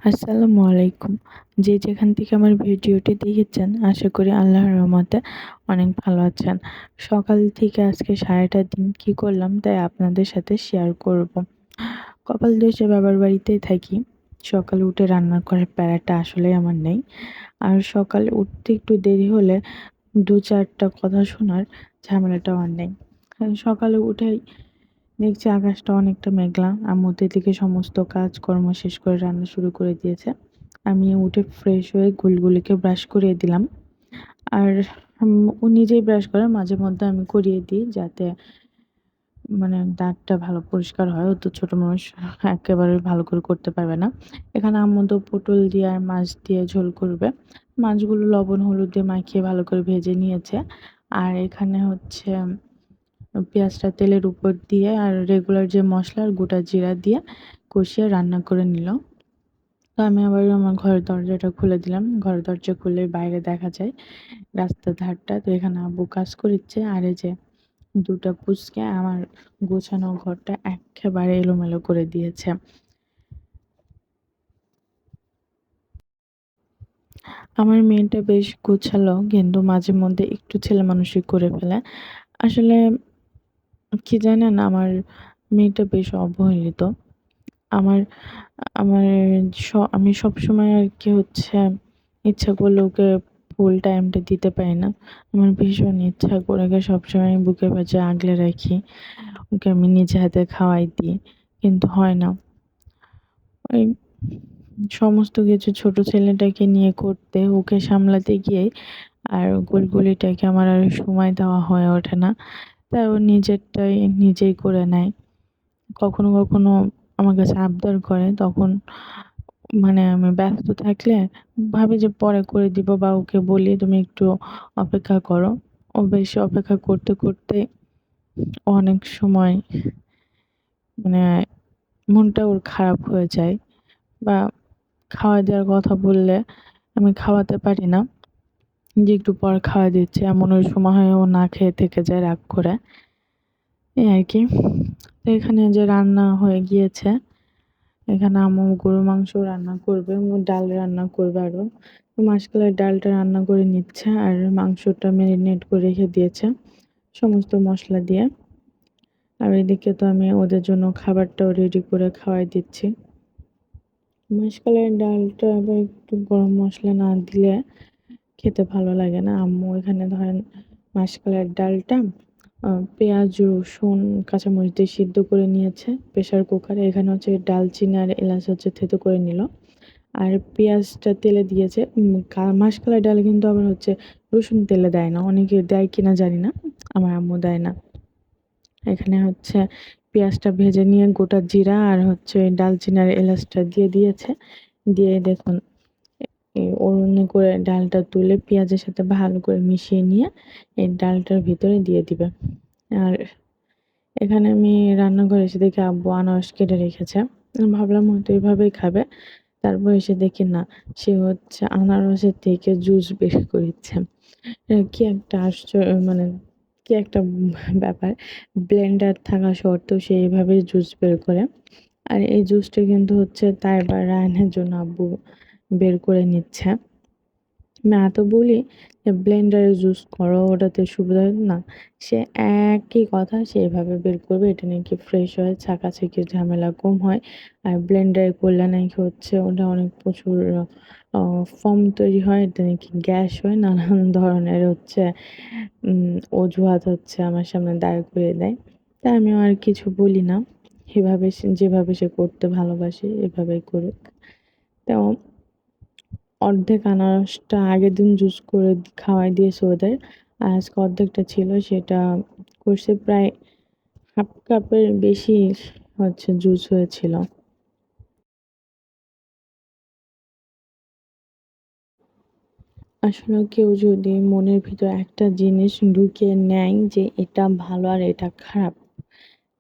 আসসালামু আলাইকুম। যে যেখান থেকে আমার ভিডিওটি দেখেছেন আশা করি আল্লাহর রহমতে অনেক ভালো আছেন। সকাল থেকে আজকে সারাটা দিন কি করলাম তাই আপনাদের সাথে শেয়ার করব। কপাল দোষে বাবার বাড়িতেই থাকি। সকালে উঠে রান্না করার প্যারাটা আসলেই আমার নেই। আর সকালে উঠতে একটু দেরি হলে ২-৪টা কথা শোনার ঝামেলাটাও আর নেই। সকালে উঠেই দেখছি আকাশটা অনেকটা মেঘলা। আম্মু তো এদিকে সমস্ত কাজকর্ম শেষ করে রান্না শুরু করে দিয়েছে। আমি উঠে ফ্রেশ হয়ে গুলগুলিকে ব্রাশ করিয়ে দিলাম। আর ও নিজেই ব্রাশ করে, মাঝে মধ্যে আমি করিয়ে দিই যাতে দাঁতটা ভালো পরিষ্কার হয়। ও তো ছোট মানুষ, একেবারে ভালো করে করতে পারবে না। এখানে আম্মু তো পটল দিয়ে আর মাছ দিয়ে ঝোল করবে। মাছগুলো লবণ হলুদ দিয়ে মাখিয়ে ভালো করে ভেজে নিয়েছে। আর এখানে হচ্ছে পেঁয়াজটা তেলের উপর দিয়ে আর রেগুলার যে মশলা আর গোটা জিরা দিয়ে কষিয়ে রান্না করে নিল। তো আমি আবার আমার ঘরের দরজাটা খুলে দিলাম। ঘরের দরজা খুলে বাইরে দেখা যায় রাস্তার ধারটা। তো এখানে আব্বু কাজ করিচ্ছে। আর এই যে ২ টা পুচকে আমার গোছানো ঘরটা এক্কেবারে এলোমেলো করে দিয়েছে। আমার মেয়েটা বেশ গোছালো কিন্তু মাঝে মধ্যে একটু ছেলেমানুষি করে ফেলে। আসলে কি জানেন, আমার মেয়েটা বেশ অবহেলিত। আমার আমার আমি সবসময় আরকি হচ্ছে ইচ্ছা করলে ওকে ফুল টাইমটা দিতে পারি না। আমার ভীষণ ইচ্ছা করে ওকে সবসময় বুকের পাশে আগলে রাখি। ওকে আমি নিজে হাতে খাওয়াই দিই। কিন্তু হয় না। ওই সমস্ত কিছু ছোট ছেলেটাকে নিয়ে করতে, ওকে সামলাতে গিয়েই আর গুলগুলিটাকে আমার আর সময় দেওয়া হয়ে ওঠে না। তাই ও নিজেরটাই নিজেই করে নেয়। কখনো, কখনো আমার কাছে আবদার করে, তখন আমি ব্যস্ত থাকলে ভাবি যে পরে করে দিব বা ওকে বলি তুমি একটু অপেক্ষা করো। ও বেশ অপেক্ষা করতে, করতে অনেক সময় মানে মনটা ওর খারাপ হয়ে যায় বা খাওয়া দেওয়ার কথা বললে আমি খাওয়াতে পারি না। যে একটু পর খাওয়াই দিচ্ছি, এমন ওই সময় হয় ও না খেয়ে থেকে যায় রাগ করে। এই আরকি। তো এখানে যে রান্না হয়ে গিয়েছে, এখানে আম্মু গরুর মাংস রান্না করবে, ডাল রান্না করবে আরো। তো মাসকলাই ডালটা রান্না করে নিচ্ছে আর মাংসটা মেরিনেট করে রেখে দিয়েছে সমস্ত মসলা দিয়ে। আর এদিকে তো আমি ওদের জন্য খাবারটাও রেডি করে খাওয়াই দিচ্ছি। মাসকলাই ডালটা আবার একটু গরম মসলা না দিলে খেতে ভালো লাগে না। আম্মু এখানে ধরেন মাসকলাইয়ের ডালটা পেঁয়াজ, রসুন, কাঁচামরিচ দিয়ে সিদ্ধ করে নিয়েছে প্রেসার কুকারে। এখানে হচ্ছে ডালচিনি আর এলাচ হচ্ছে থেতো করে নিল। আর পেঁয়াজটা তেলে দিয়েছে। মাসকলাই ডালে কিন্তু আবার হচ্ছে রসুন তেলে দেয় না। অনেকে দেয় কিনা জানি না। আমার আম্মু দেয় না। এখানে হচ্ছে পেঁয়াজটা ভেজে নিয়ে গোটা জিরা আর হচ্ছে ডালচিনি আর এলাচটা দিয়ে দিয়েছে। দিয়ে দেখুন অরুণি করে ডালটা তুলে পেঁয়াজের সাথে ভালো করে মিশিয়ে নিয়ে এই ডালটার ভিতরে দিয়ে দিবে। আর এখানে আমি রান্নাঘরে এসে দেখি আব্বু আনারস কেটে রেখেছে। ভাবলাম হয়তো এভাবেই খাবে। তারপর এসে দেখি না, সে হচ্ছে আনারসের থেকে জুস বের করেছে। কি একটা কি একটা ব্যাপার। ব্লেন্ডার থাকা সত্ত্বেও সে এভাবে জুস বের করে। আর এই জুসটা কিন্তু হচ্ছে তাই বা রায়হানের জন্য আব্বু বের করে নিচ্ছে। না তো বলি যে ব্লেন্ডারে জুস করো, ওটাতে সুবিধা হয় না। সে একই কথা সে এভাবে বের করবে, এটা নাকি ফ্রেশ হয়, ছাঁকাছাঁকির ঝামেলা কম হয়। আর ব্লেন্ডারে করলে নাকি হচ্ছে ওটা অনেক প্রচুর ফোম তৈরি হয়, এটা নাকি গ্যাস হয়, নানান ধরনের হচ্ছে অজুহাত হচ্ছে আমার সামনে দাঁড় করিয়ে দেয়। তাই আমিও আর কিছু বলি না। এভাবে যেভাবে সে করতে ভালোবাসে এভাবেই করুক। তো অর্ধেক আনারসটা আগের দিন জুস করে খাওয়াই দিয়েছে ওদের। আর আজকে অর্ধেকটা ছিল, সেটা করছে প্রায় হাফ কাপের বেশি হচ্ছে জুস হয়েছিল। আসলে কেউ যদি মনের ভিতর একটা জিনিস ঢুকিয়ে নেয় যে এটা ভালো আর এটা খারাপ,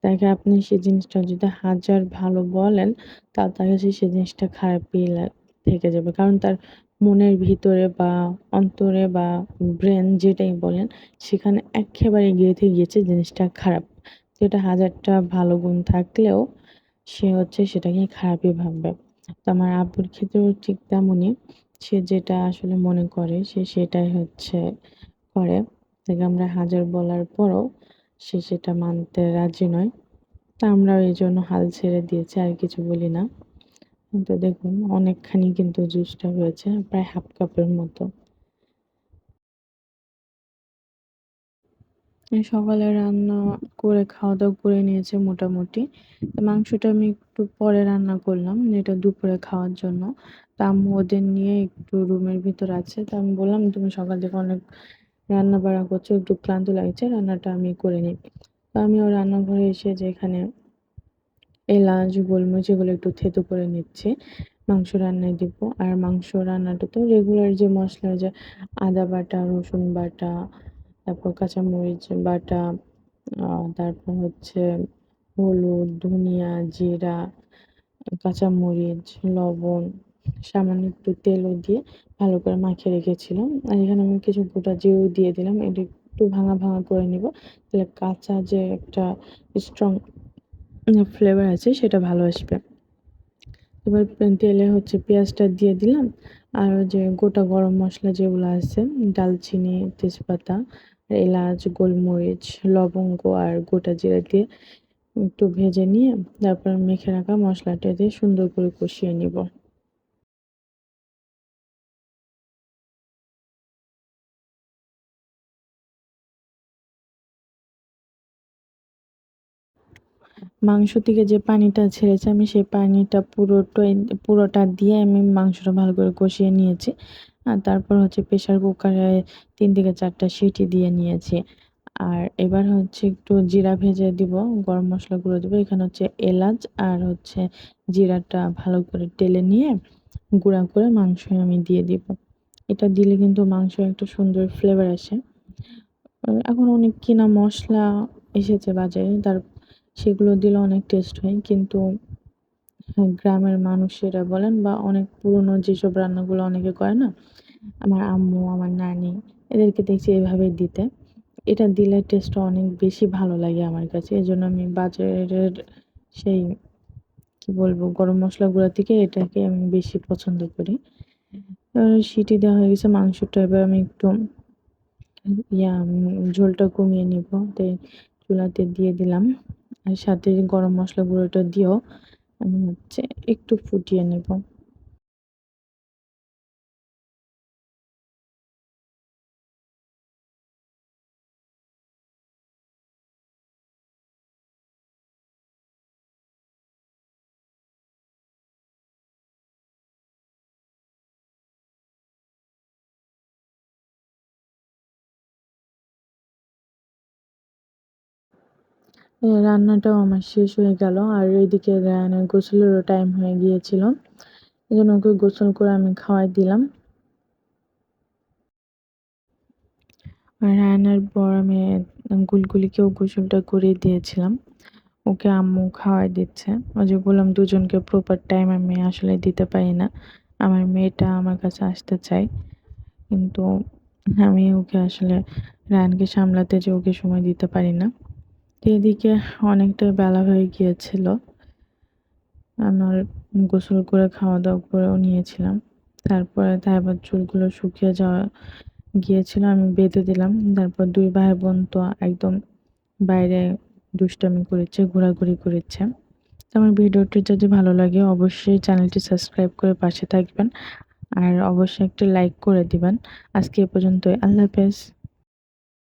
তাকে আপনি সেই জিনিসটা যদি হাজার ভালো বলেন, তার কাছে সেই জিনিসটা খারাপই থেকে যাবে। কারণ তার মনের ভিতরে বা অন্তরে বা ব্রেন যেটাই বলেন, সেখানে এক্কেবারে গেঁথে গিয়েছে জিনিসটা খারাপ। যেটা হাজারটা ভালো গুণ থাকলেও সে হচ্ছে সেটাকে খারাপই ভাববে। তো আমার আব্বুর ক্ষেত্রেও ঠিক তেমনই। সে যেটা আসলে মনে করে সে সেটাই হচ্ছে করে। তাকে আমরা হাজার বলার পরও সে সেটা মানতে রাজি নয়। তো আমরাও এজন্য হাল ছেড়ে দিয়েছি, আর কিছু বলি না। কিন্তু দেখুন অনেকখানি কিন্তু জুসটা হয়েছে, প্রায় হাফ কাপের মতো। এই সকালে রান্না করে খাওয়া-দাওয়া করে নিয়েছে মোটামুটি। তো মাংসটা আমি একটু পরে রান্না করলাম, এটা দুপুরে খাওয়ার জন্য। তো আম্মু ওদের নিয়ে একটু রুমের ভিতর আছে। তো আমি বললাম, "তুমি সকাল থেকে অনেক রান্না-বাড়া করছো, একটু ক্লান্ত লাগছে, রান্নাটা আমি করে নিই।" তো আমিও রান্নাঘরে এসে যেখানে এলাচ, গোলমরিচ এগুলো একটু থেতো করে নিচ্ছি। মাংস রান্নায় দিব। আর মাংস রান্নাটা তো রেগুলার যে মসলা, যে আদা বাটা, রসুন বাটা, তারপর কাঁচামরিচ বাটা, তারপর হচ্ছে হলুদ, ধনিয়া, জিরা, কাঁচামরিচ, লবণ, সামান্য একটু তেলও দিয়ে ভালো করে মাখিয়ে রেখেছিলাম। আর এখানে আমি কিছু গোটা জিরেও দিয়ে দিলাম। এটা একটু ভাঙা, ভাঙা করে নিব। তাহলে কাঁচা যে একটা স্ট্রং ফ্লেভার আছে সেটা ভালো আসবে। এবার তেলে হচ্ছে পেঁয়াজটা দিয়ে দিলাম। আর ওই যে গোটা গরম মসলা যেগুলো আছে, দালচিনি, তেজপাতা, এলাচ, গোলমরিচ, লবঙ্গ আর গোটা জিরা দিয়ে একটু ভেজে নিয়ে তারপর মেখে রাখা মশলাটা দিয়ে সুন্দর করে কষিয়ে নিব। মাংস থেকে যে পানিটা ছেড়েছে আমি সেই পানিটা পুরোটা দিয়ে আমি মাংসটা ভালো করে কষিয়ে নিয়েছি। আর তারপর হচ্ছে প্রেসার কুকারে ৩ থেকে ৪ টা সিটি দিয়ে নিয়েছি। আর এবার হচ্ছে একটু জিরা ভেজে দিব, গরম মসলা গুঁড়ো দিব। এখানে হচ্ছে এলাচ আর হচ্ছে জিরাটা ভালো করে টেলে নিয়ে গুঁড়া করে মাংসে আমি দিয়ে দিব। এটা দিলে কিন্তু মাংস একটা সুন্দর ফ্লেভার আসে। এখন অনেক কিনা মসলা এসেছে বাজারে, সেগুলো দিলে অনেক টেস্ট হয়। কিন্তু হ্যাঁ, গ্রামের মানুষেরা বলেন বা অনেক পুরনো যেসব রান্নাগুলো অনেকে করে না, আমার আম্মু, আমার নানি এদেরকে দেখছি এভাবে দিতে। এটা দিলে টেস্টটা অনেক বেশি ভালো লাগে আমার কাছে। এজন্য আমি বাজারের সেই কি বলবো গরম মসলা গুঁড়া থেকে এটাকে আমি বেশি পছন্দ করি। সিটি দেওয়া হয়ে গেছে মাংসটা, এবার আমি একটু ঝোলটা কমিয়ে নিব। চুলাতে দিয়ে দিলাম। আর সাথে গরম মসলা গুঁড়োটা দিয়েও আমি হচ্ছে একটু ফুটিয়ে নেব। রান্নাটাও আমার শেষ হয়ে গেল। আর এদিকে রায়ানের গোসলেরও টাইম হয়ে গিয়েছিল। এজন্য ওকে গোসল করে আমি খাওয়াই দিলাম। আর রায়ানের পর আমি গুলগুলিকেও গোসলটা করিয়ে দিয়েছিলাম। ওকে আম্মু খাওয়াই দিচ্ছে। ওই যে বললাম দুজনকে প্রপার টাইম আমি আসলে দিতে পারি না। আমার মেয়েটা আমার কাছে আসতে চায়। কিন্তু আমি ওকে আসলে রায়ানকে সামলাতে যেয়ে ওকে সময় দিতে পারি না। তো এদিকে অনেকটাই বেলা হয়ে গিয়েছিল। আমার গোসল করে খাওয়া-দাওয়া করেও নিয়েছিলাম। তারপরে তাইবার চুলগুলো শুকিয়ে যাওয়া গিয়েছিল, আমি বেঁধে দিলাম। তারপর ২ ভাই-বোন তো একদম বাইরে দুষ্টামি করেছে, ঘোরাঘুরি করেছে। তো আমার ভিডিওটি যদি ভালো লাগে অবশ্যই চ্যানেলটি সাবস্ক্রাইব করে পাশে থাকবেন। আর অবশ্যই একটা লাইক করে দিবেন। আজকে এ পর্যন্তই। আল্লাহ হাফেজ।